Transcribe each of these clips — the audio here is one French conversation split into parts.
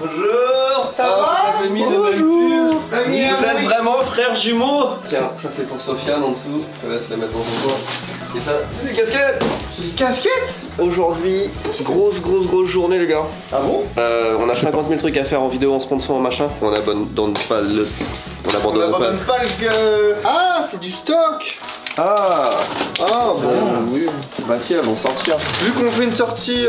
Bonjour. Ça va? Vous avez mis le même pull. Vous êtes oui. vraiment frères jumeaux. Tiens, ça c'est pour Sofiane en dessous. Je te laisse les mettre dans ton coin. Et ça, c'est des casquettes. Des casquettes? Aujourd'hui, grosse journée les gars. Ah bon? On a 50 000 trucs à faire en vidéo, en sponsor, en machin. On abandonne pas le... On abandonne pas le... Ah, c'est du stock. Ah Ah bon. oui. Bah si, elles vont sortir. Vu qu'on fait une sortie,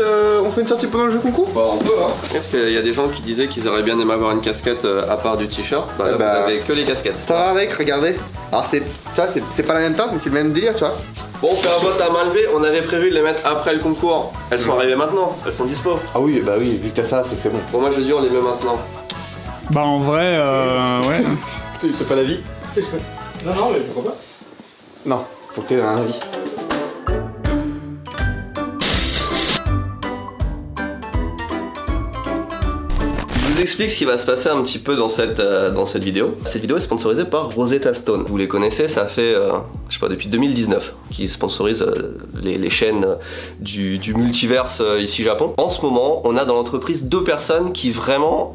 pendant le jeu concours. Bah on peut hein. Parce qu'il y a des gens qui disaient qu'ils auraient bien aimé avoir une casquette à part du t-shirt. Bah, là, vous avez que les casquettes. Ça va avec, regardez. Alors c'est pas la même teinte mais c'est le même délire tu vois. Bon, on fait un vote à main levée. On avait prévu de les mettre après le concours. Elles sont arrivées maintenant. Elles sont dispo. Ah oui, bah oui, vu que t'as ça, c'est que c'est bon. Bon, moi je dis on les met maintenant. Bah en vrai, ouais. C'est pas la vie. Non, mais pourquoi pas? Non, faut que t'aies un avis. Je vous explique ce qui va se passer un petit peu dans cette vidéo. Cette vidéo est sponsorisée par Rosetta Stone. Vous les connaissez, ça fait, je sais pas, depuis 2019 qu'ils sponsorisent les chaînes du multiverse ici Japon. En ce moment, on a dans l'entreprise 2 personnes qui vraiment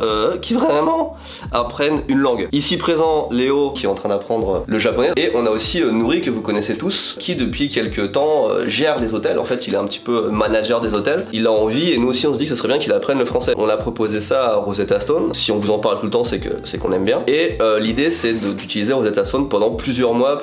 apprennent une langue. Ici présent, Léo qui est en train d'apprendre le japonais. Et on a aussi Nouri que vous connaissez tous, qui depuis quelques temps gère les hôtels. En fait, il est un petit peu manager des hôtels. Il a envie et nous aussi on se dit que ce serait bien qu'il apprenne le français. On a proposé ça à Rosetta Stone. Si on vous en parle tout le temps, c'est qu'on aime bien. Et l'idée c'est d'utiliser Rosetta Stone pendant plusieurs mois,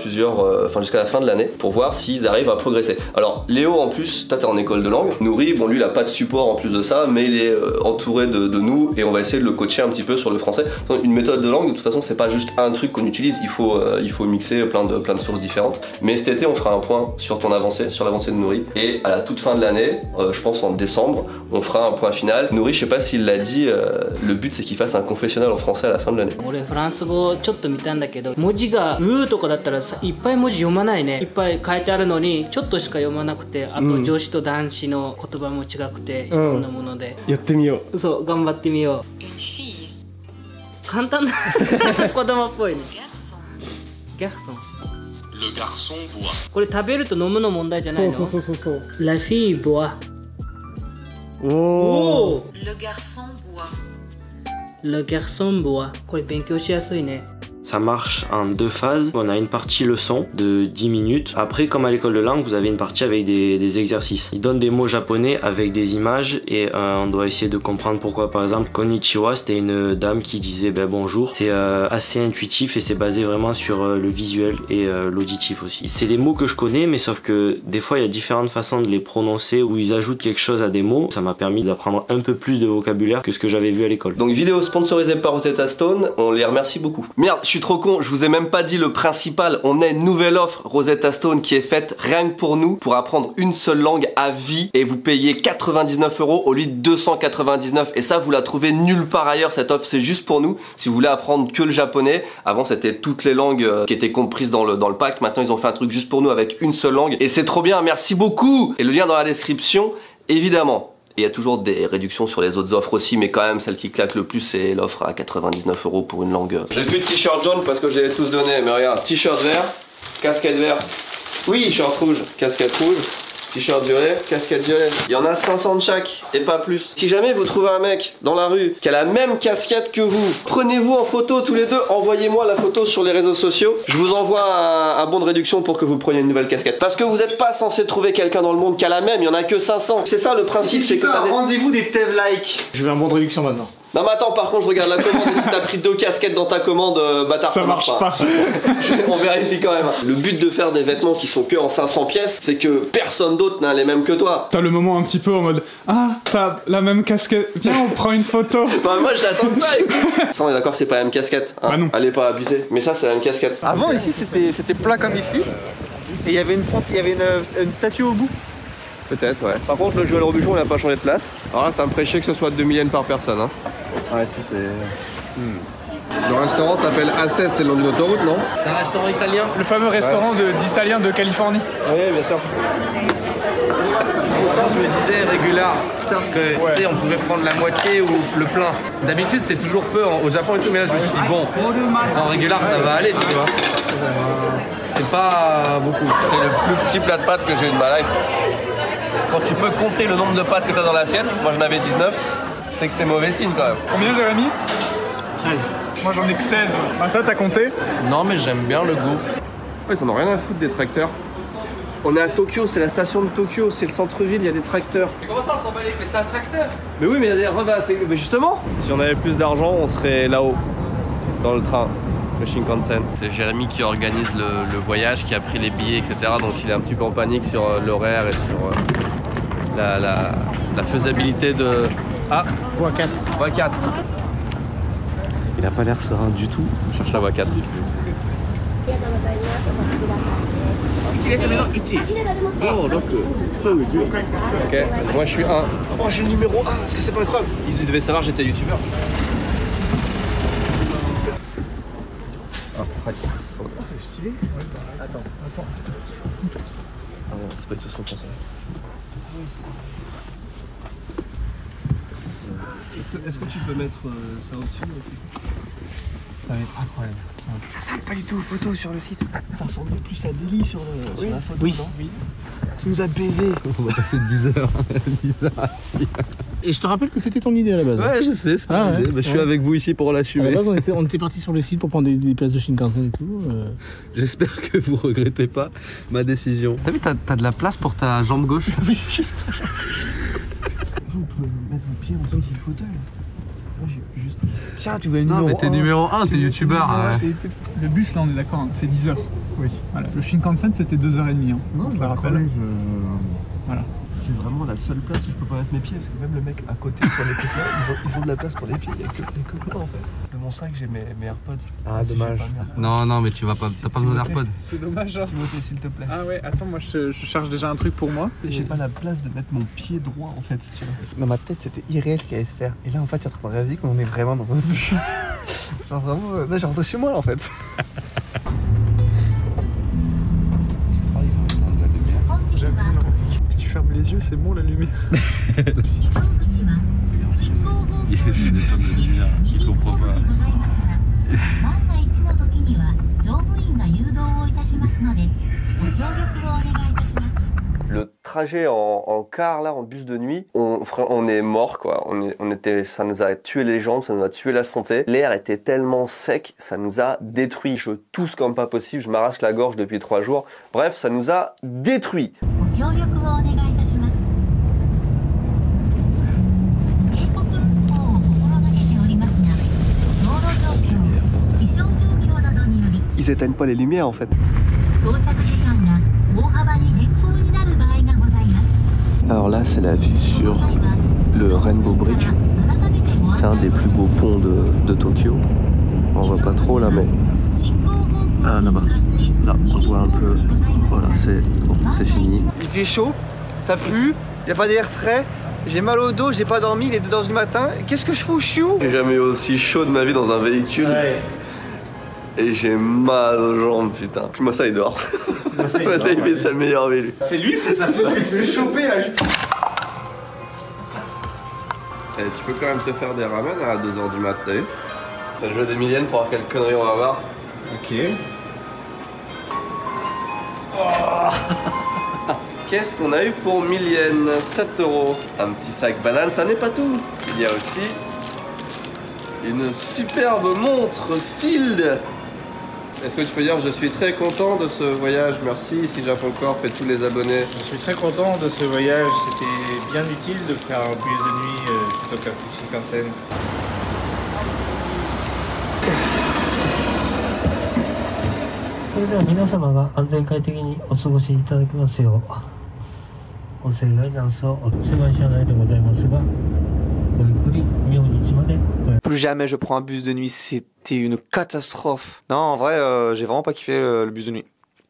enfin jusqu'à la fin de l'année, pour voir s'ils arrivent à progresser. Alors Léo en plus, toi t'es en école de langue. Nouri, bon lui il a pas de support en plus de ça, mais il est entouré de nous et on va essayer de le coacher un petit peu sur le français. Une méthode de langue, de toute façon c'est pas juste un truc qu'on utilise, il faut mixer plein de sources différentes. Mais cet été on fera un point sur ton avancée, sur l'avancée de Nouri. Et à la toute fin de l'année, je pense en décembre, on fera un point final. Nouri, je sais pas s'il l'a dit, le but c'est qu'il fasse un confessionnal en français à la fin de l'année. 俺フランス語ちょっと見たんだけど文字が「う」とかだったらさいっぱい文字読まないねいっぱい書いてあるのにちょっとしか読まなくてあと上司と男子の言葉も違くていろんなものでやってみよう。そう頑張ってみよう Une fille. 簡単な子供っぽいね Garçon. ギャフソン Le garçon boit. これ食べると飲むの問題じゃないのそう。ラフィーボアおおお。お Le garçon boit. Le garçon boit これ勉強しやすいね Ça marche en 2 phases. On a une partie leçon de 10 minutes. Après, comme à l'école de langue, vous avez une partie avec des exercices. Ils donnent des mots japonais avec des images et on doit essayer de comprendre pourquoi. Par exemple, konnichiwa, c'était une dame qui disait bonjour. C'est assez intuitif et c'est basé vraiment sur le visuel et l'auditif aussi. C'est les mots que je connais, mais sauf que des fois, il y a différentes façons de les prononcer où ils ajoutent quelque chose à des mots. Ça m'a permis d'apprendre un peu plus de vocabulaire que ce que j'avais vu à l'école. Donc vidéo sponsorisée par Rosetta Stone, on les remercie beaucoup. Merde, je suis trop con, je vous ai même pas dit le principal. On a une nouvelle offre Rosetta Stone qui est faite rien que pour nous, pour apprendre une seule langue à vie et vous payez 99 € au lieu de 299. Et ça vous la trouvez nulle part ailleurs, cette offre c'est juste pour nous. Si vous voulez apprendre que le japonais, avant c'était toutes les langues qui étaient comprises dans le pack. Maintenant ils ont fait un truc juste pour nous avec une seule langue et c'est trop bien, merci beaucoup. Et le lien dans la description, évidemment. Il y a toujours des réductions sur les autres offres aussi, mais quand même celle qui claque le plus c'est l'offre à 99 € pour une langue. J'ai plus de t-shirt jaune parce que je les ai tous donnés, mais regarde, t-shirt vert, casquette verte, oui, t-shirt rouge, casquette rouge, t-shirt violet, casquette violet. Il y en a 500 de chaque et pas plus. Si jamais vous trouvez un mec dans la rue qui a la même casquette que vous, prenez-vous en photo tous les deux, envoyez-moi la photo sur les réseaux sociaux. Je vous envoie un bon de réduction pour que vous preniez une nouvelle casquette. Parce que vous n'êtes pas censé trouver quelqu'un dans le monde qui a la même, il y en a que 500. C'est ça le principe, c'est que t'as des... rendez-vous des Tev like. Je veux un bon de réduction maintenant. Non mais attends, par contre je regarde la commande, est-ce que t'as pris 2 casquettes dans ta commande, bâtard? Ça marche pas. On vérifie quand même. Le but de faire des vêtements qui sont que en 500 pièces, c'est que personne d'autre n'a les mêmes que toi. T'as le moment un petit peu en mode ah t'as la même casquette, viens on prend une photo. Bah moi j'attends que ça, écoute. Ça on est d'accord que c'est pas la même casquette hein. Bah non. Allez pas abuser, mais ça c'est la même casquette. Avant ici c'était plat comme ici. Et il y avait une statue au bout. Peut-être ouais. Par contre le Joël Robuchon il a pas changé de place. Alors là ça me ferait chier que ce soit 2 000 yens par personne hein. Ouais si c'est... Le restaurant s'appelle A16, c'est le nom d'une autoroute non? C'est un restaurant italien. Le fameux restaurant d'Italiens de Californie. Oui bien sûr. Pourtant, je me disais régular, parce que tu sais, on pouvait prendre la moitié ou le plein. D'habitude, c'est toujours peu au Japon et tout, mais là, je me suis dit, bon, en régular, ça va aller, tu vois. C'est pas beaucoup. C'est le plus petit plat de pâtes que j'ai eu de ma life. Quand tu peux compter le nombre de pâtes que tu as dans l'assiette, moi j'en avais 19, c'est que c'est mauvais signe quand même. Combien, Jérémy? 13. Moi j'en ai que 16. Ah, ça, t'as compté? Non, mais j'aime bien le goût. Ouais, ils en ont rien à foutre des tracteurs. On est à Tokyo, c'est la station de Tokyo, c'est le centre-ville, il y a des tracteurs. Mais comment ça, on s'en bat les... Mais c'est un tracteur. Mais oui, mais il y a des revas, mais justement. Si on avait plus d'argent, on serait là-haut, dans le train, le Shinkansen. C'est Jérémy qui organise le voyage, qui a pris les billets, etc. Donc il est un petit peu en panique sur l'horaire et sur la faisabilité de... Ah, Voie 4. voie 4. Il a pas l'air serein du tout. On cherche la voie 4. Ok, moi je suis 1. Oh, j'ai le numéro 1, est-ce que c'est pas incroyable? Ils devaient savoir que j'étais youtubeur. Ah, stylé. Attends. Ah non, c'est pas du tout ce qu'on pensait. Est-ce que tu peux mettre ça au-dessus? Ça va être incroyable. Ça ressemble pas du tout aux photos sur le site. Ça ressemble plus à Delhi sur la photo, non? Oui. Tu nous as baisé. On va passer 10 heures. 10 heures assis. Et je te rappelle que c'était ton idée à la base. Ouais, je sais, c'est mon idée. Bah, je suis avec vous ici pour À l'assumer. la base, on était parti sur le site pour prendre des places de Shinkansen et tout. J'espère que vous regrettez pas ma décision. T'as vu, t'as de la place pour ta jambe gauche? Oui, j'espère. Vous pouvez mettre vos pieds en dessous du fauteuil. Moi, j'ai juste... Tiens, tu veux le Non, numéro mais t'es 1. numéro 1, t'es youtubeur. Le bus, là, on est d'accord, hein, c'est 10 heures. Oui. Voilà. Le Shinkansen, c'était 2h30. Hein, on se le rappelle. Voilà. C'est vraiment la seule place où je peux pas mettre mes pieds parce que même le mec à côté sur les pieds, ils ont de la place pour les pieds. Il y a que moi en fait. De mon sac, j'ai mes AirPods. Ah, dommage. Non, mais tu vas pas. T'as pas besoin d'AirPods. C'est dommage. Hein. Timothée, s'il te plaît. Ah ouais, attends, moi je cherche déjà un truc pour moi. J'ai pas la place de mettre mon pied droit en fait, si tu veux. Dans ma tête, c'était irréel ce qu'il allait se faire. Et là, en fait, tu es en train de réaliser qu'on est vraiment dans un bus. Genre vraiment, là, j'ai rentré chez moi en fait. Si tu fermes les yeux, c'est bon la lumière. Le trajet en car là, en bus de nuit, on est mort quoi. Ça nous a tué les jambes, ça nous a tué la santé. L'air était tellement sec, ça nous a détruit. Je tousse comme pas possible, je m'arrache la gorge depuis 3 jours. Bref, ça nous a détruit. Ils éteignent pas les lumières en fait. Alors là, c'est la vue sur le Rainbow Bridge. C'est un des plus beaux ponts de Tokyo. On voit pas trop là, mais... Ah, là-bas. Là, on voit un peu... Voilà, c'est fini. Il fait chaud, ça pue, il n'y a pas d'air frais. J'ai mal au dos, j'ai pas dormi, il est 2h du matin. Qu'est-ce que je fous? Je suis où? J'ai jamais eu aussi chaud de ma vie dans un véhicule. Ouais. Et j'ai mal aux jambes, putain. Moi, ça, il dort. Moi, ça, il fait sa meilleure vie, lui. C'est lui, c'est ça. Il fait choper là. Et tu peux quand même te faire des ramen à 2h du mat', t'as vu? On va le jeu des milliennes pour voir quelle connerie on va avoir. Ok. Oh. Qu'est-ce qu'on a eu pour 1000 yens? 7 €. Un petit sac banane, ça n'est pas tout. Il y a aussi une superbe montre Field. Est-ce que tu peux dire je suis très content de ce voyage? Merci si Japon Corp et tous les abonnés. Je suis très content de ce voyage. C'était bien utile de faire un bus de nuit plutôt qu'un Shinkansen. Plus jamais je prends un bus de nuit, c'était une catastrophe. Non, en vrai, j'ai vraiment pas kiffé le bus de nuit.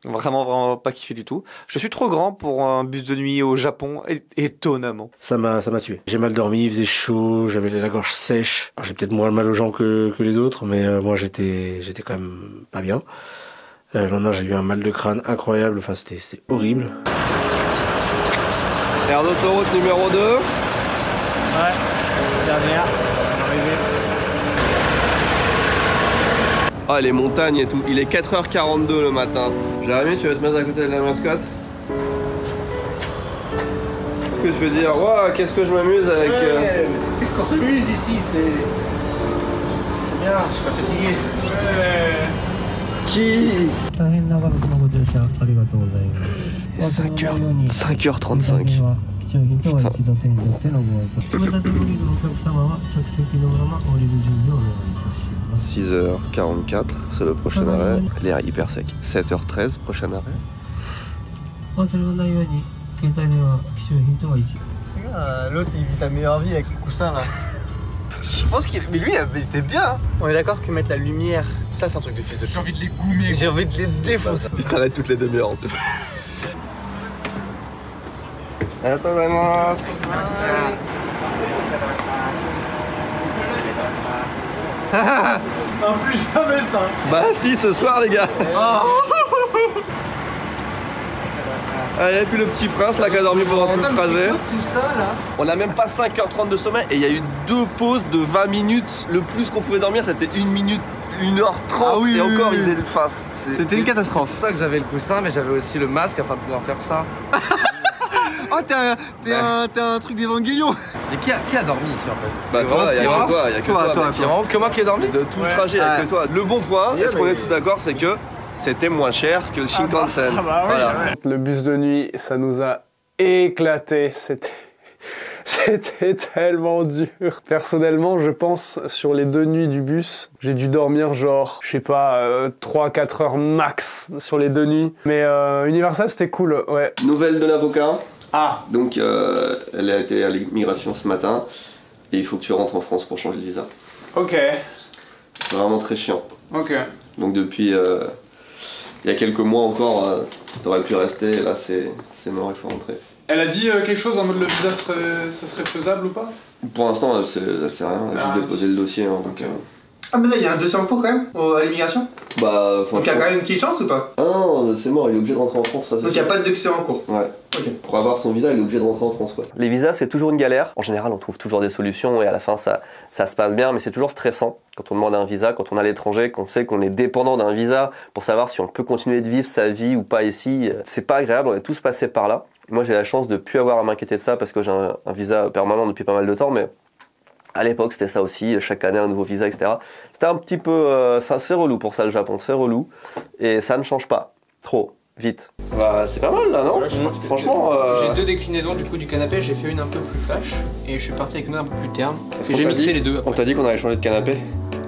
Vraiment pas kiffé du tout. Je suis trop grand pour un bus de nuit au Japon, étonnamment. Ça m'a tué. J'ai mal dormi, il faisait chaud, j'avais la gorge sèche. J'ai peut-être moins mal aux jambes que les autres, mais moi j'étais quand même pas bien. Le lendemain, j'ai eu un mal de crâne incroyable, enfin c'était horrible. Aire d'autoroute numéro 2. Ouais, dernière. Ah, les montagnes et tout. Il est 4h42 le matin. Jérémy, tu vas te mettre à côté de la mascotte? ce que je veux dire. Waouh, qu'est-ce que je m'amuse avec... Qu'est-ce qu'on s'amuse ici, c'est bien, je suis pas fatigué. Qui 5h35. Putain. 6h44, c'est le prochain arrêt. L'air hyper sec. 7h13, prochain arrêt. L'autre il vit sa meilleure vie avec son coussin là. Je pense qu'il. Mais lui il était bien hein. On est d'accord que mettre la lumière, ça c'est un truc de fils de. J'ai envie de les goumer. J'ai envie de les défoncer. Il s'arrête toutes les demi-heures en plus. Attendez-moi. En plus jamais ça. Bah si, ce soir les gars. Ah, et puis le petit prince là qui a dormi pendant tout le trajet. Tout ça là. On a même pas 5h30 de sommeil et il y a eu 2 pauses de 20 minutes. Le plus qu'on pouvait dormir c'était 1 minute, 1h30 Ah oui, et oui, encore oui. ils faisaient le face. C'était une catastrophe. C'est pour ça que j'avais le coussin, mais j'avais aussi le masque afin de pouvoir faire ça. Oh t'es un truc d'évangélion. Mais qui a dormi ici en fait? Bah toi, il y a que toi, il y a que toi. Toi, mec. Il y a vraiment que moi qui ai dormi? De tout le trajet, il y a que toi. Le bon point, est-ce qu'on est tous d'accord, c'est que c'était moins cher que le Shinkansen. Voilà. Le bus de nuit, ça nous a éclaté. C'était tellement dur. Personnellement, je pense, sur les 2 nuits du bus, j'ai dû dormir genre, je sais pas, 3-4 heures max sur les 2 nuits. Mais Universal, c'était cool, ouais. Nouvelle de l'avocat. Ah. Donc elle a été à l'immigration ce matin et il faut que tu rentres en France pour changer de visa. Ok. C'est vraiment très chiant. Ok. Donc depuis il y a quelques mois encore, t'aurais pu rester et là c'est mort, il faut rentrer. Elle a dit quelque chose en mode le visa ça serait faisable ou pas? Pour l'instant elle sait rien, elle a juste déposé le dossier hein, donc... Ah mais là il y a un dossier en cours quand même à l'immigration. Bah Donc il y a quand même une petite chance ou pas? Ah non, c'est mort, il est obligé de rentrer en France, ça c'est Donc il n'y a pas de dossier en cours. Ouais. Ok. Pour avoir son visa, il est obligé de rentrer en France quoi. Les visas c'est toujours une galère. En général on trouve toujours des solutions et à la fin ça se passe bien, mais c'est toujours stressant quand on demande un visa, quand on est à l'étranger, qu'on sait qu'on est dépendant d'un visa pour savoir si on peut continuer de vivre sa vie ou pas ici. C'est pas agréable, on est tous passés par là. Moi j'ai la chance de plus avoir à m'inquiéter de ça parce que j'ai un visa permanent depuis pas mal de temps, mais à l'époque c'était ça aussi, chaque année un nouveau visa, etc. C'était un petit peu... c'est relou pour ça le Japon, c'est relou. Et ça ne change pas. Trop. Vite. Bah c'est pas mal là non? Franchement... J'ai 2 déclinaisons du coup du canapé, j'ai fait une un peu plus flash et je suis parti avec une un peu plus terne. Parce Et j'ai mixé les deux après. On t'a dit qu'on allait changer de canapé?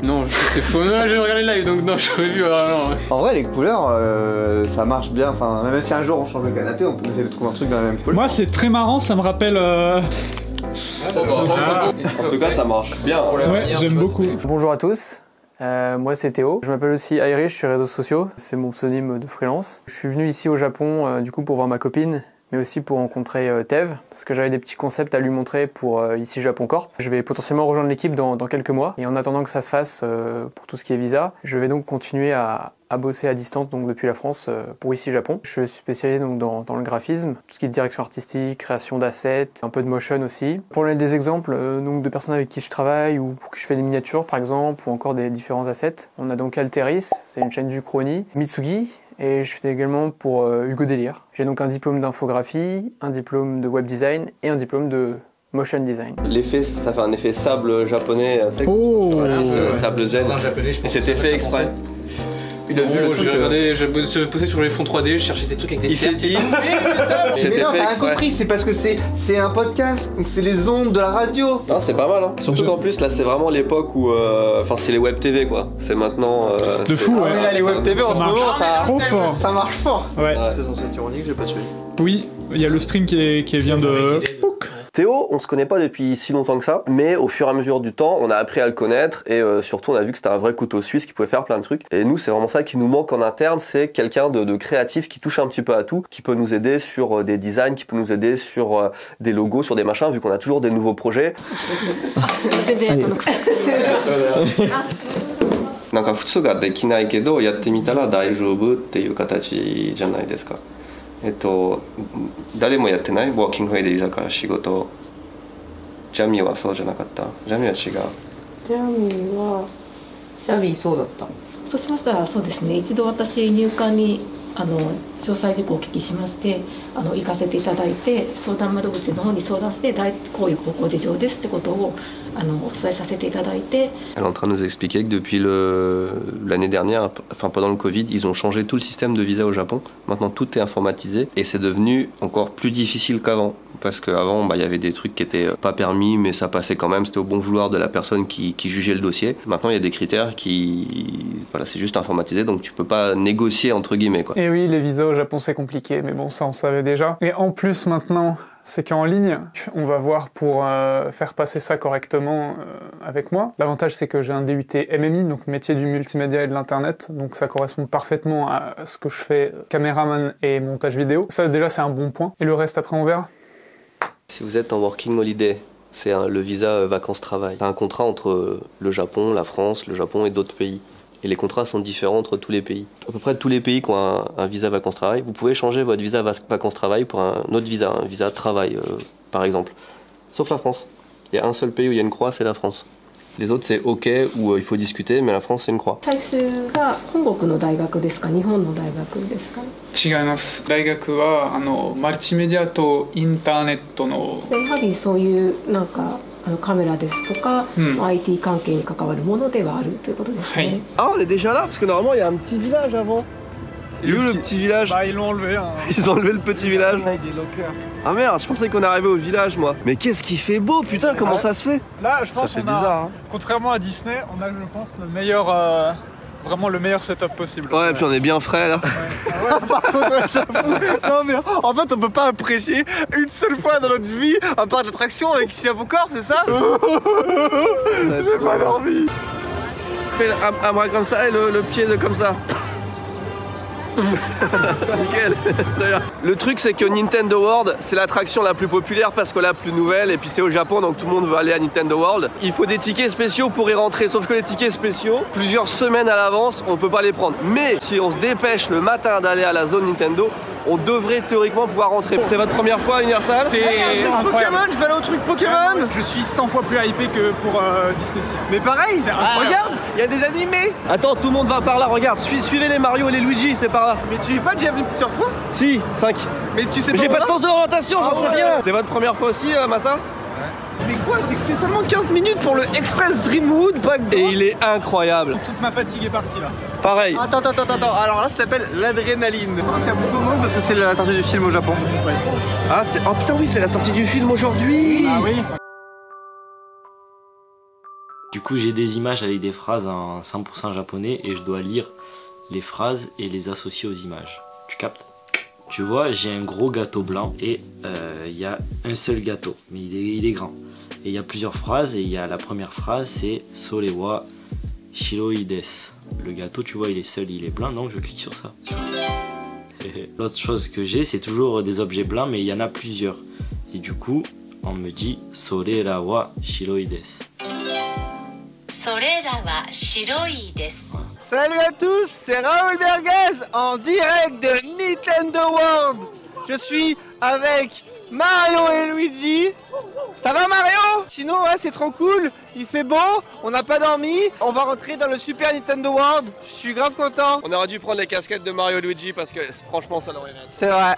Non, c'est faux, non, j'ai regardé le live donc non, j'aurais vu. Non. En vrai les couleurs ça marche bien, enfin même si un jour on change de canapé on peut essayer de trouver un truc dans la même couleur. Moi c'est très marrant, ça me rappelle... En tout cas ça marche bien. Ouais, j'aime beaucoup. Bonjour à tous, moi c'est Théo. Je m'appelle aussi Irish sur les réseaux sociaux, c'est mon pseudonyme de freelance. Je suis venu ici au Japon du coup pour voir ma copine, mais aussi pour rencontrer Tev, parce que j'avais des petits concepts à lui montrer pour ici Japon Corp. Je vais potentiellement rejoindre l'équipe dans quelques mois, et en attendant que ça se fasse pour tout ce qui est visa, je vais donc continuer à bosser à distance donc depuis la France pour ici Japon. Je suis spécialisé donc dans le graphisme, tout ce qui est direction artistique, création d'assets, un peu de motion aussi. Pour donner des exemples donc de personnes avec qui je travaille ou pour qui je fais des miniatures par exemple, ou encore des différents assets, on a donc Alteris, c'est une chaîne du Chrony, Mitsugi, et je fais également pour Hugo Délire. J'ai donc un diplôme d'infographie, un diplôme de web design et un diplôme de motion design. L'effet, ça fait un effet sable japonais, sable zen, et c'était fait exprès. Il a vu le truc. J'ai posé sur les fonds 3D, je cherchais des trucs avec des cercles. Il s'est dit. Mais non, t'as rien compris, c'est parce que c'est un podcast, donc c'est les ondes de la radio. Non, c'est pas mal, hein. Surtout qu'en plus, là, c'est vraiment l'époque où. Enfin, c'est les web TV, quoi. C'est maintenant. De fou, ouais. Mais là, les web TV en ce moment, ça marche fort. Ouais. C'est censé être ironique, j'ai pas suivi. Oui, il y a le stream qui vient de... Théo, on se connaît pas depuis si longtemps que ça, mais au fur et à mesure du temps, on a appris à le connaître et surtout on a vu que c'était un vrai couteau suisse qui pouvait faire plein de trucs. Et nous, c'est vraiment ça qui nous manque en interne, c'est quelqu'un de créatif qui touche un petit peu à tout, qui peut nous aider sur des designs, qui peut nous aider sur des logos, sur des machins, vu qu'on a toujours des nouveaux projets. なんか普通ができないけどやってみたら大丈夫っていう形じゃないですか。誰もやってないワーキングウェイで居酒屋仕事。ジャミーはそうじゃなかった。ジャミーは違う。ジャミーそうだった。そうしましたらそうですね。一度私入管に詳細事項をお聞きしまして行かせていただいて相談窓口の方に相談してこういう高校事情ですってことをお伝えさせていただいて Elle est en train de nous expliquer que depuis l'année dernière, enfin pendant le Covid, ils ont changé tout le système de visa au Japon. Maintenant tout est informatisé et c'est devenu encore plus difficile qu'avant. Parce qu'avant, il y avait des trucs qui étaient pas permis, mais ça passait quand même. C'était au bon vouloir de la personne qui jugeait le dossier. Maintenant, il y a des critères qui, voilà, c'est juste informatisé, donc tu peux pas négocier entre guillemets, quoi. Et oui, les visas au Japon c'est compliqué, mais bon, ça on savait déjà. Et en plus maintenant, c'est qu'en ligne, on va voir pour faire passer ça correctement avec moi. L'avantage c'est que j'ai un DUT MMI, donc métier du multimédia et de l'internet, donc ça correspond parfaitement à ce que je fais, caméraman et montage vidéo. Ça déjà c'est un bon point. Et le reste après on verra. Si vous êtes en working holiday, c'est le visa vacances-travail. C'est un contrat entre le Japon, la France, le Japon et d'autres pays. Et les contrats sont différents entre tous les pays. À peu près tous les pays qui ont un visa vacances-travail, vous pouvez changer votre visa vacances-travail pour un autre visa, un visa travail par exemple. Sauf la France. Il y a un seul pays où il y a une croix, c'est la France. Les autres c'est OK ou il faut discuter, mais la France c'est une croix. 最終が本国の大学ですか日本の大学ですかね違います。大学はマルチメディアとインターネットのやはりそういうなんかカメラですとか、IT 関係に関わるものではあるということですね。Ah, on est déjà là parce que normalement il y a un petit village avant. Il est où le petit village? Bah ils l'ont enlevé. Hein. Ils ont enlevé le petit village. Ah merde, je pensais qu'on arrivait au village moi. Mais qu'est-ce qui fait beau, putain, comment ça se fait? Là, je pense ça fait qu'on a, bizarre. Hein. Contrairement à Disney, on a, je pense, le meilleur, vraiment le meilleur setup possible. Ouais, puis on est bien frais là. Ouais. Par contre, j'avoue, non mais en fait on peut pas apprécier une seule fois dans notre vie un parc d'attraction avec ici à Beaucorps, c'est ça? J'ai pas dormi. Fais un bras comme ça et le pied comme ça. Nickel. Le truc c'est que Nintendo World c'est l'attraction la plus populaire parce que la plus nouvelle et puis c'est au Japon donc tout le monde veut aller à Nintendo World. Il faut des tickets spéciaux pour y rentrer, sauf que les tickets spéciaux, plusieurs semaines à l'avance on peut pas les prendre. Mais si on se dépêche le matin d'aller à la zone Nintendo, on devrait théoriquement pouvoir rentrer. C'est votre première fois à Universal? C'est Pokémon, je vais aller au truc Pokémon. Je suis 100 fois plus hypé que pour Disney. Mais pareil, c'est incroyable. Regarde, il y a des animés. Attends, tout le monde va par là, regarde, suivez les Mario et les Luigi, c'est par là. Mais tu es pas déjà venu plusieurs fois? Si, 5. Mais tu sais pas. J'ai pas de sens de l'orientation, j'en sais rien. C'est votre première fois aussi, Massa? Mais quoi, c'est que seulement 15 minutes pour le Express Dreamwood Backdoor. Et il est incroyable. Toute ma fatigue est partie là. Pareil. Attends, alors là ça s'appelle l'adrénaline. Je crois qu'il y a beaucoup de monde parce que c'est la sortie du film au Japon. Ouais. Ah, oh putain oui, c'est la sortie du film aujourd'hui. Ah oui. Du coup j'ai des images avec des phrases en 100% japonais et je dois lire les phrases et les associer aux images. Tu captes? Tu vois, j'ai un gros gâteau blanc et il y a un seul gâteau, mais il est grand. Et il y a plusieurs phrases et il y a la première phrase c'est Sorewa Shiroi desu. Le gâteau, tu vois, il est seul, il est blanc, donc je clique sur ça. L'autre chose que j'ai, c'est toujours des objets blancs, mais il y en a plusieurs. Et du coup, on me dit Sorera wa shiroi desu. Salut à tous, c'est Raoul Berguez en direct de Nintendo World. Je suis avec Mario et Luigi. Ça va Mario? Sinon ouais, c'est trop cool, il fait beau, on n'a pas dormi, on va rentrer dans le Super Nintendo World. Je suis grave content. On aurait dû prendre les casquettes de Mario et Luigi parce que franchement ça l'aurait été. C'est vrai.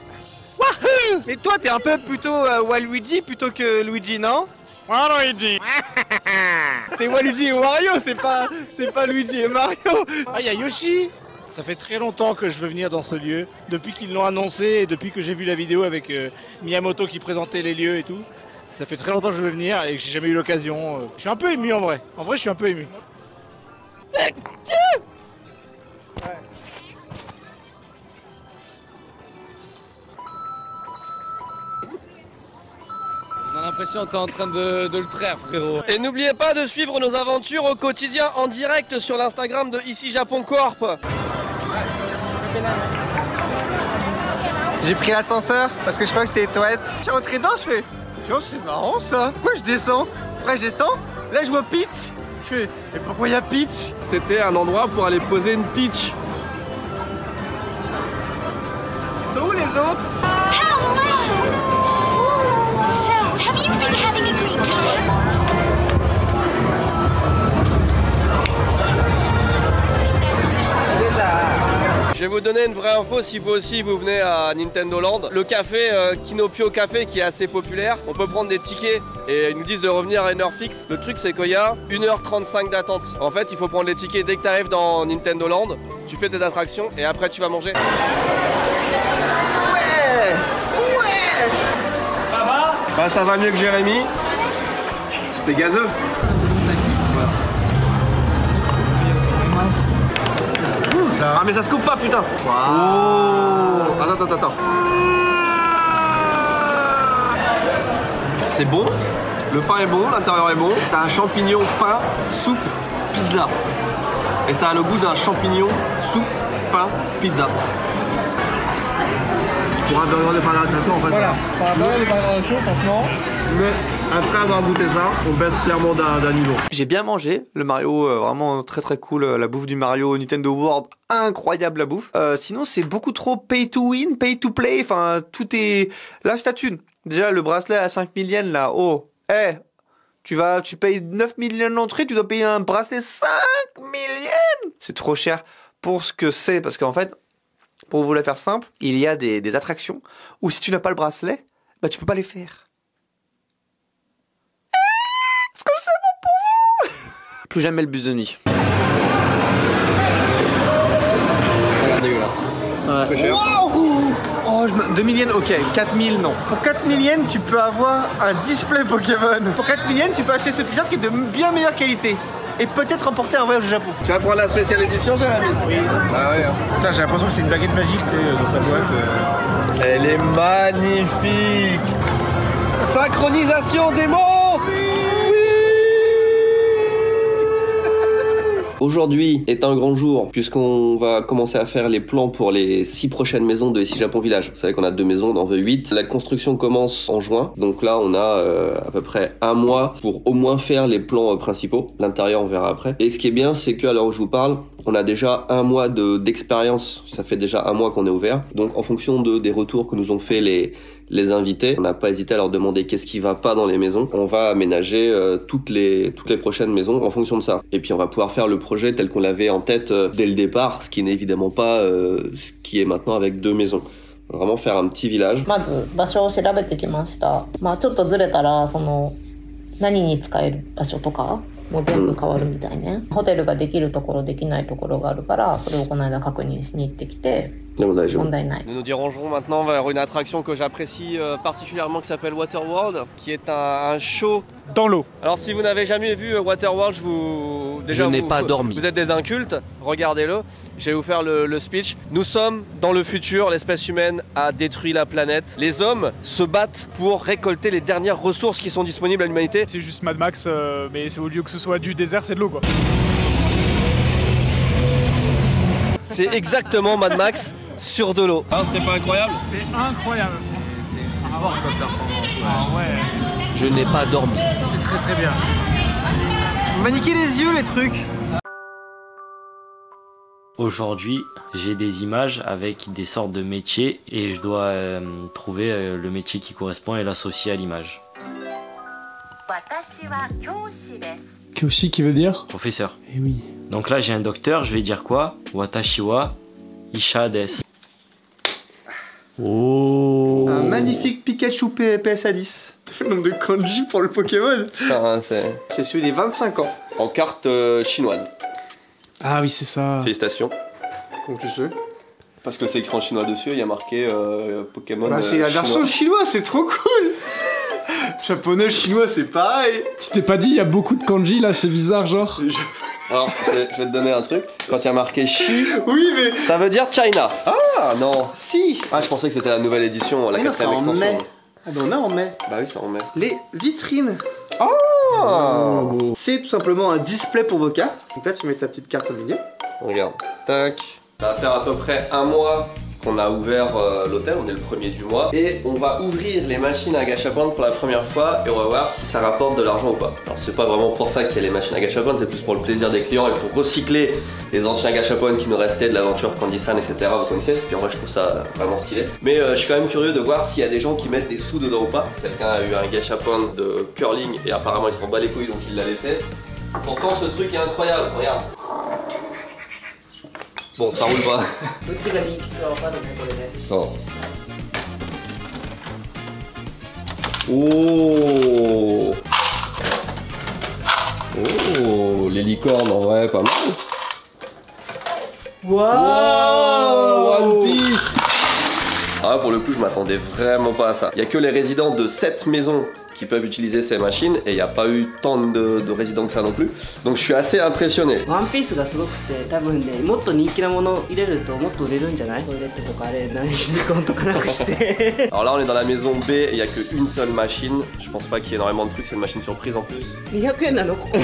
Wahoo! Mais toi t'es un peu plutôt Waluigi plutôt que Luigi, non? Waluigi. C'est Waluigi et Wario, c'est pas Luigi et Mario. Ah, il y a Yoshi. Ça fait très longtemps que je veux venir dans ce lieu. Depuis qu'ils l'ont annoncé et depuis que j'ai vu la vidéo avec Miyamoto qui présentait les lieux et tout. Ça fait très longtemps que je veux venir et que j'ai jamais eu l'occasion. Je suis un peu ému en vrai. En vrai, je suis un peu ému. On a l'impression que t'es en train de le traire, frérot. Et n'oubliez pas de suivre nos aventures au quotidien en direct sur l'Instagram de Ici Japon Corp. J'ai pris l'ascenseur parce que je crois que c'est les toilettes. Je suis rentré dedans, je fais, tu vois, c'est marrant ça. Pourquoi je descends? Après je descends, là je vois Peach. Je fais, mais pourquoi il y a Peach? C'était un endroit pour aller poser une Peach. Ils sont où les autres? Have you been having a great time? Je vais vous donner une vraie info si vous aussi vous venez à Nintendo Land. Le café Kinopio Café qui est assez populaire, on peut prendre des tickets et ils nous disent de revenir à une heure fixe. Le truc c'est qu'il y a 1h35 d'attente. En fait il faut prendre les tickets dès que tu arrives dans Nintendo Land, tu fais tes attractions et après tu vas manger. Ouais. Ça va? Bah ça va mieux que Jérémy. C'est gazeux. Ah mais ça se coupe pas putain. Oh. Attends. C'est bon, le pain est bon, l'intérieur est bon. C'est un champignon, pain, soupe, pizza. Et ça a le goût d'un champignon, soupe, pain, pizza. Pour un burger de pain en fait. Voilà, pour un burger de pain franchement. Mais après avoir goûté ça, on baisse clairement d'un niveau. J'ai bien mangé, le Mario vraiment très très cool, la bouffe du Mario Nintendo World, incroyable la bouffe. Sinon c'est beaucoup trop pay to win, pay to play, enfin tout est... Là c'est ta thune. Déjà le bracelet à 5000 yens là, oh, tu payes 9000 yens d'entrée, tu dois payer un bracelet 5000 yens. C'est trop cher pour ce que c'est, parce qu'en fait, pour vous la faire simple, il y a des attractions où si tu n'as pas le bracelet, bah tu peux pas les faire. Est-ce que c'est bon pour vous? Plus jamais le bus de nuit. Dégueulasse. Ouais. Oh, 2000 yens, ok. 4000, non. Pour 4000 yens, tu peux avoir un display Pokémon. Pour 4000 yens, tu peux acheter ce t-shirt qui est de bien meilleure qualité. Et peut-être remporter un voyage au Japon. Tu vas prendre la spéciale édition, Jérémy? Oui. Ah ouais. Putain, j'ai l'impression que c'est une baguette magique, tu sais, dans sa boîte. Elle est magnifique. Synchronisation des montres. Aujourd'hui est un grand jour puisqu'on va commencer à faire les plans pour les 6 prochaines maisons de ici Japon Village. Vous savez qu'on a 2 maisons, on en veut 8. La construction commence en juin, donc là on a à peu près un mois pour au moins faire les plans principaux. L'intérieur on verra après. Et ce qui est bien c'est qu'à l'heure où je vous parle, on a déjà un mois d'expérience, ça fait déjà un mois qu'on est ouvert. Donc en fonction des retours que nous ont fait les invités, on n'a pas hésité à leur demander qu'est-ce qui va pas dans les maisons. On va aménager toutes les prochaines maisons en fonction de ça. Et puis on va pouvoir faire le projet tel qu'on l'avait en tête dès le départ, ce qui n'est évidemment pas ce qui est maintenant avec 2 maisons. Vraiment faire un petit village. まず場所を調べてきました。まあちょっとずれたらその何に使える場所とかもう全部変わるみたいね。ホテルができるところできないところがあるからそれをこの間確認しに行ってきて。Nous nous dirigeons maintenant vers une attraction que j'apprécie particulièrement qui s'appelle Waterworld, qui est un show dans l'eau. Alors si vous n'avez jamais vu Waterworld, je n'ai pas dormi. Vous êtes des incultes, regardez-le. Je vais vous faire le speech. Nous sommes dans le futur, l'espèce humaine a détruit la planète. Les hommes se battent pour récolter les dernières ressources qui sont disponibles à l'humanité. C'est juste Mad Max, mais au lieu que ce soit du désert, c'est de l'eau quoi. C'est exactement Mad Max sur de l'eau. Ah, c'était pas incroyable? C'est incroyable. C'est fort comme performance. Ah ouais. Je n'ai pas dormi. C'est très très bien. On va niquer les yeux les trucs. Aujourd'hui, j'ai des images avec des sortes de métiers et je dois trouver le métier qui correspond et l'associer à l'image. Kyoshi qui veut dire professeur. Eh oui. Donc là j'ai un docteur, je vais dire quoi? Watashi wa Isha desu. Oh. Un magnifique Pikachu PSA 10. Le nombre de kanji pour le Pokémon. C'est celui des 25 ans. En carte chinoise. Ah oui c'est ça. Félicitations. Comment tu sais? Parce que c'est écrit en chinois dessus, il y a marqué Pokémon. Bah c'est la version chinoise, c'est trop cool. Japonais, chinois, c'est pareil. Tu t'es pas dit, il y a beaucoup de kanji là, c'est bizarre genre. Alors, je vais te donner un truc. Quand il y a marqué Shi, oui, mais ça veut dire China. Ah non. Si. Ah, je pensais que c'était la nouvelle édition, la 4ème extension. Mai. Ah ben on est en mai. Bah oui, c'est en mai. Les vitrines. Oh. C'est tout simplement un display pour vos cartes. Donc là, tu mets ta petite carte au milieu. Regarde. Tac. Ça va faire à peu près un mois qu'on a ouvert l'hôtel, on est le 1er du mois. Et on va ouvrir les machines à gachapon pour la première fois et on va voir si ça rapporte de l'argent ou pas. Alors c'est pas vraiment pour ça qu'il y a les machines à gachapon, c'est plus pour le plaisir des clients et pour recycler les anciens gachapon qui nous restaient de l'aventure Candy-san, etc. Vous connaissez. Puis en vrai je trouve ça vraiment stylé. Mais je suis quand même curieux de voir s'il y a des gens qui mettent des sous dedans ou pas. Quelqu'un a eu un gachapon de curling et apparemment il s'en bat les couilles donc il l'a laissé. Pourtant ce truc est incroyable, regarde. Bon, ça roule pas. Non. Oh. Oh, les licornes en vrai, pas mal. Wow, One Piece. Ah, pour le coup, je m'attendais vraiment pas à ça. Il y a que les résidents de cette maison qui peuvent utiliser ces machines et il n'y a pas eu tant de résidents que ça non plus. Donc je suis assez impressionné. One Piece がすごくて多分ねもっと人気なもの入れるともっと売れるんじゃない？トイレットとかあれユニコーンとかなくして。Alors là on est dans la maison B et il n'y a qu'une seule machine. Je pense pas qu'il y ait énormément de trucs, c'est une machine surprise en plus. 200円なのここ。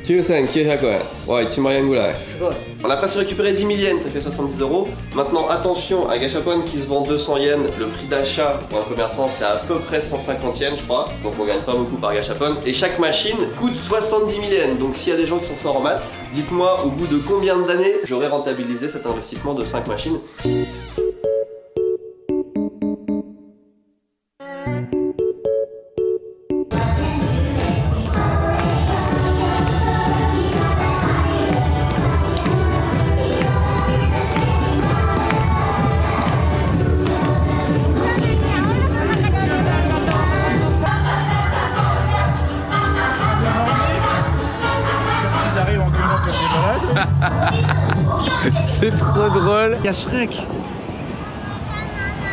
9900円。 9900 円. Ouais, 1万円ぐらい. C'est bon. On a presque récupéré 10 000 yens, ça fait 70 €. Maintenant attention, à Gashapon qui se vend 200 yens, le prix d'achat pour un commerçant c'est à peu près 150 yens je crois. Donc on gagne pas beaucoup par Gashapon. Et chaque machine coûte 70 000 yens. Donc s'il y a des gens qui sont forts en maths, dites-moi au bout de combien d'années j'aurais rentabilisé cet investissement de 5 machines. C'est trop drôle. Il y a Shrek.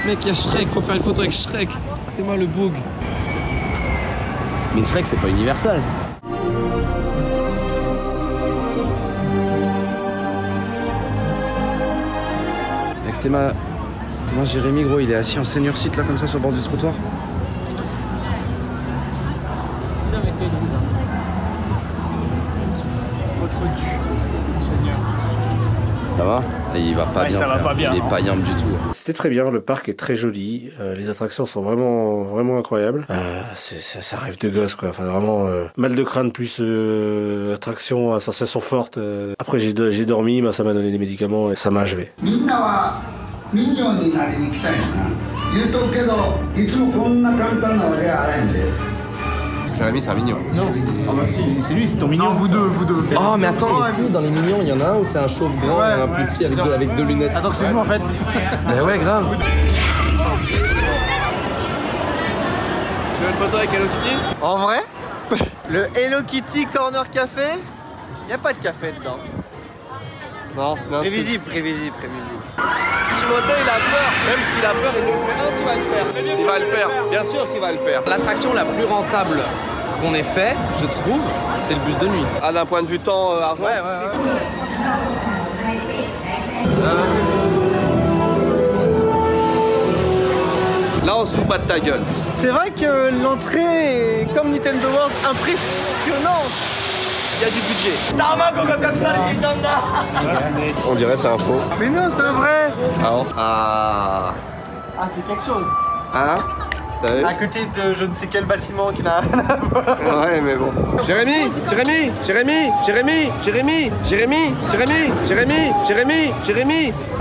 Mec, il y a Shrek, faut faire une photo avec Shrek. C'est moi le boug. Mais Shrek, c'est pas Universal. Mec, Théma, Jérémy, gros, il est assis en senior seat là, comme ça, sur le bord du trottoir. Ça va? Il va pas bien, ça va pas bien. Il est pas yambe du tout. C'était très bien, le parc est très joli, les attractions sont vraiment incroyables. Ça rêve de gosse quoi, enfin vraiment mal de crâne plus attraction à sensation forte. Après j'ai dormi, ça m'a donné des médicaments et ça m'a achevé. Jérémy c'est un mignon. Non, c'est lui, c'est ton mignon. Vous deux. Oh mais attends, ici dans les mignons, il y en a un où c'est un chauve grand et un plus petit avec deux lunettes. Attends, c'est nous en fait. Bah ouais, grave. Tu veux une photo avec Hello Kitty? En vrai, le Hello Kitty Corner Café, y a pas de café dedans. Non, prévisible. Timothée il a peur, même s'il a peur il le fait. Non, tu vas le faire. Il va le faire, bien sûr qu'il va le faire. L'attraction la plus rentable qu'on ait fait, je trouve, c'est le bus de nuit. Ah, d'un point de vue temps, argent? Ouais. Là on se fout pas de ta gueule. C'est vrai que l'entrée est comme Nintendo World impressionnante. Il y a du budget. On dirait c'est un faux. Mais non, c'est un vrai. Ah bon? Ah, c'est quelque chose. Hein? T'as vu? À côté de je ne sais quel bâtiment qui n'a rien à voir. Ouais mais bon. Jérémy.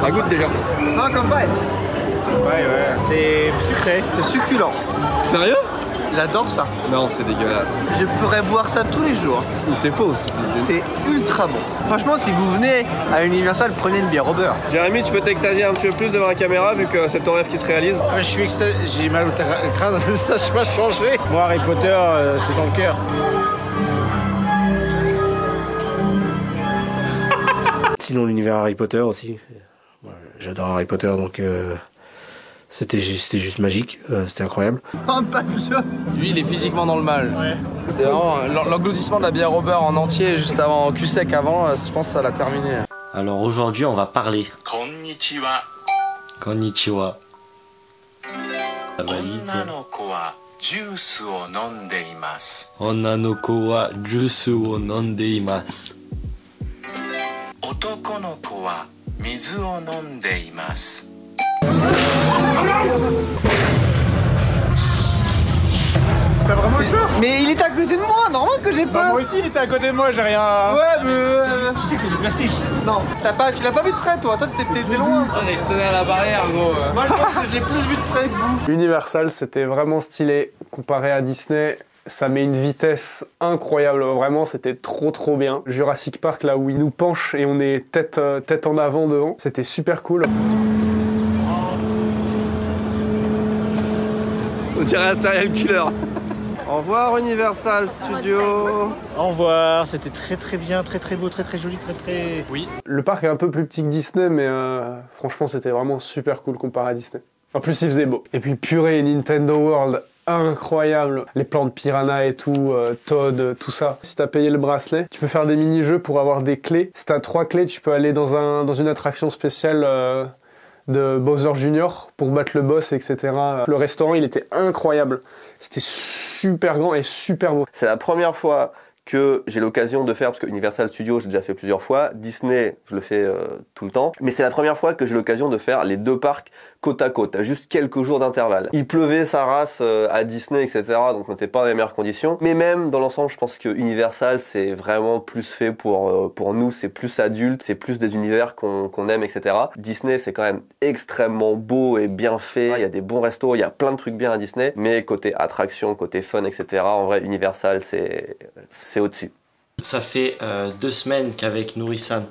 Ah, goûte déjà. Non, comme pas. Ouais, c'est sucré. C'est succulent. Sérieux? J'adore ça. Non, c'est dégueulasse. Je pourrais boire ça tous les jours. C'est faux. C'est ultra bon. Franchement, si vous venez à Universal, prenez une bière au beurre. Jérémy, tu peux t'extasier un petit peu plus devant la caméra vu que c'est ton rêve qui se réalise. Je suis extasié, j'ai mal au crâne, ça je pas changé. Moi, Harry Potter, c'est dans le cœur. Sinon l'univers Harry Potter aussi. J'adore Harry Potter donc c'était juste magique, c'était incroyable. Un papillon. Lui il est physiquement dans le mal. Ouais. C'est vraiment l'engloutissement de la bière au beurre en entier juste avant, en cul sec avant, je pense que ça l'a terminé. Alors aujourd'hui on va parler. Konnichiwa. Konnichiwa. La valise. 女の子はジュースを飲んでいます。女の子はジュースを飲んでいます。男の子は水を飲んでいます。 T'as vraiment eu peur? Mais il était à côté de moi, normal que j'ai peur. Moi aussi il était à côté de moi, j'ai rien. Ouais mais tu sais que c'est du plastique. Non, tu l'as pas vu de près toi t'étais loin. Il se tenait à la barrière gros. Moi je pense que je l'ai plus vu de près que vous. Universal c'était vraiment stylé comparé à Disney. Ça met une vitesse incroyable, vraiment c'était trop bien. Jurassic Park là où il nous penche et on est tête en avant devant, c'était super cool. On dirait un serial killer. Au revoir Universal Studios. Au revoir, c'était très bien, très beau, très joli, très... Oui. Le parc est un peu plus petit que Disney, mais franchement c'était vraiment super cool comparé à Disney. En plus il faisait beau. Et puis purée, Nintendo World, incroyable. Les plans de piranha et tout, Todd, tout ça. Si t'as payé le bracelet, tu peux faire des mini-jeux pour avoir des clés. Si t'as 3 clés, tu peux aller dans une attraction spéciale de Bowser Jr. pour battre le boss, etc. Le restaurant, il était incroyable. C'était super grand et super beau. C'est la première fois que j'ai l'occasion de faire, parce que Universal Studios, j'ai déjà fait plusieurs fois. Disney, je le fais tout le temps. Mais c'est la première fois que j'ai l'occasion de faire les 2 parcs côte à côte, à juste quelques jours d'intervalle. Il pleuvait sa race à Disney, etc. Donc on n'était pas dans les meilleures conditions. Mais même dans l'ensemble, je pense que Universal, c'est vraiment plus fait pour nous. C'est plus adulte, c'est plus des univers qu'on aime, etc. Disney, c'est quand même extrêmement beau et bien fait. Il y a des bons restos, il y a plein de trucs bien à Disney. Mais côté attraction, côté fun, etc. En vrai, Universal, c'est au-dessus. Ça fait 2 semaines qu'avec Nourisan,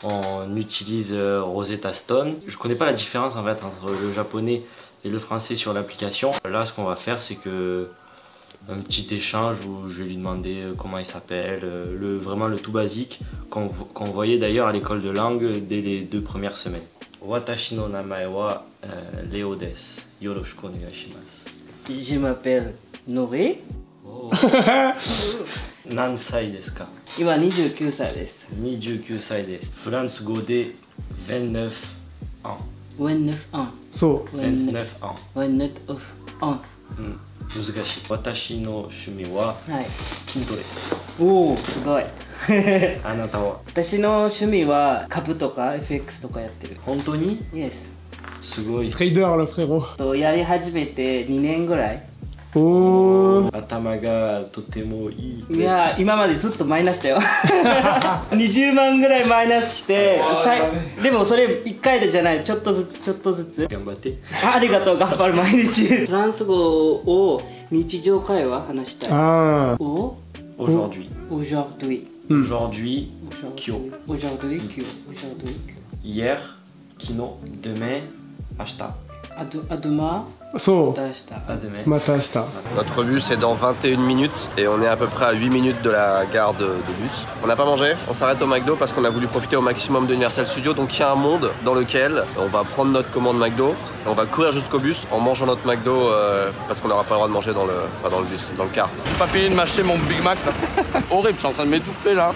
on utilise Rosetta Stone. Je connais pas la différence en fait entre le japonais et le français sur l'application. Là, ce qu'on va faire, c'est que un petit échange où je vais lui demander comment il s'appelle, vraiment le tout basique qu'on voyait d'ailleurs à l'école de langue dès les 2 premières semaines. Watashi no namae wa Leo desu. Yoroshiku onegai shimasu. Je m'appelle Nori. Oh. 何歳ですか? 今29歳です。29歳です。フランス語で29 ans。29 ans。そう。29 ans。29 ans。うん。難しい。私の趣味は筋トレ。おお、すごい。あなたは？私の趣味は株とか FX とかやってる。本当に？ Yes。すごい。トレーダーle frérot。やり始めて2年ぐらい。おー、頭がとてもいいです。いや今までずっとマイナスだよ20万ぐらいマイナスしてでもそれ1回でじゃない、ちょっとずつ頑張って。ありがとう、頑張る毎日フランス語を日常会話話したい。あーお Aujourd'hui. Aujourd'hui. Aujourd'hui. Kyo. Aujourd'hui. Kyo. Aujourd'hui. Hier. Kino. Demain. Ashita. À demain. So. À demain. Matashita. Notre bus est dans 21 minutes et on est à peu près à 8 minutes de la gare de bus. On n'a pas mangé, on s'arrête au McDo parce qu'on a voulu profiter au maximum de Universal Studios. Donc il y a un monde dans lequel on va prendre notre commande McDo, on va courir jusqu'au bus en mangeant notre McDo parce qu'on n'aura pas le droit de manger dans le bus, dans le car. J'ai pas fini de m'acheter mon Big Mac là. Horrible, je suis en train de m'étouffer là.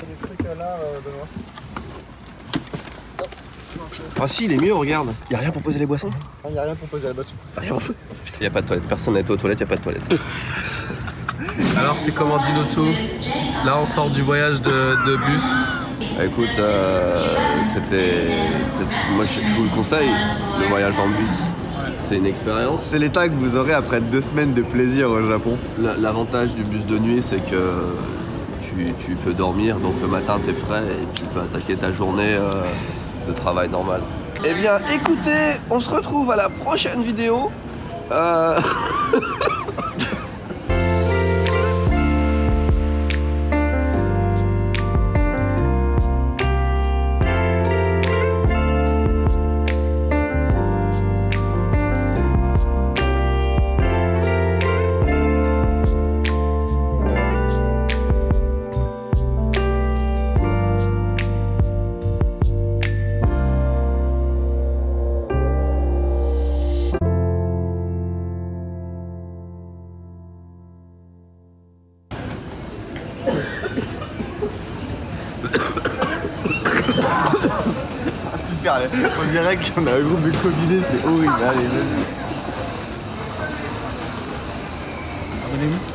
Ah si, il est mieux, regarde. Y'a rien pour poser les boissons. Y'a rien pour poser la boisson. Rien. Putain, y'a pas de toilette, personne n'a été aux toilettes, y'a pas de toilette. Alors c'est comment dit l'auto? Là on sort du voyage de bus. Écoute, moi je vous le conseille, le voyage en bus. C'est une expérience. C'est l'état que vous aurez après 2 semaines de plaisir au Japon. L'avantage du bus de nuit, c'est que tu peux dormir, donc le matin t'es frais et tu peux attaquer ta journée de travail normal. Eh bien écoutez, on se retrouve à la prochaine vidéo. Super, on dirait qu'on a un groupe de combinés, c'est horrible. Allez, vas-y. Abonnez-vous.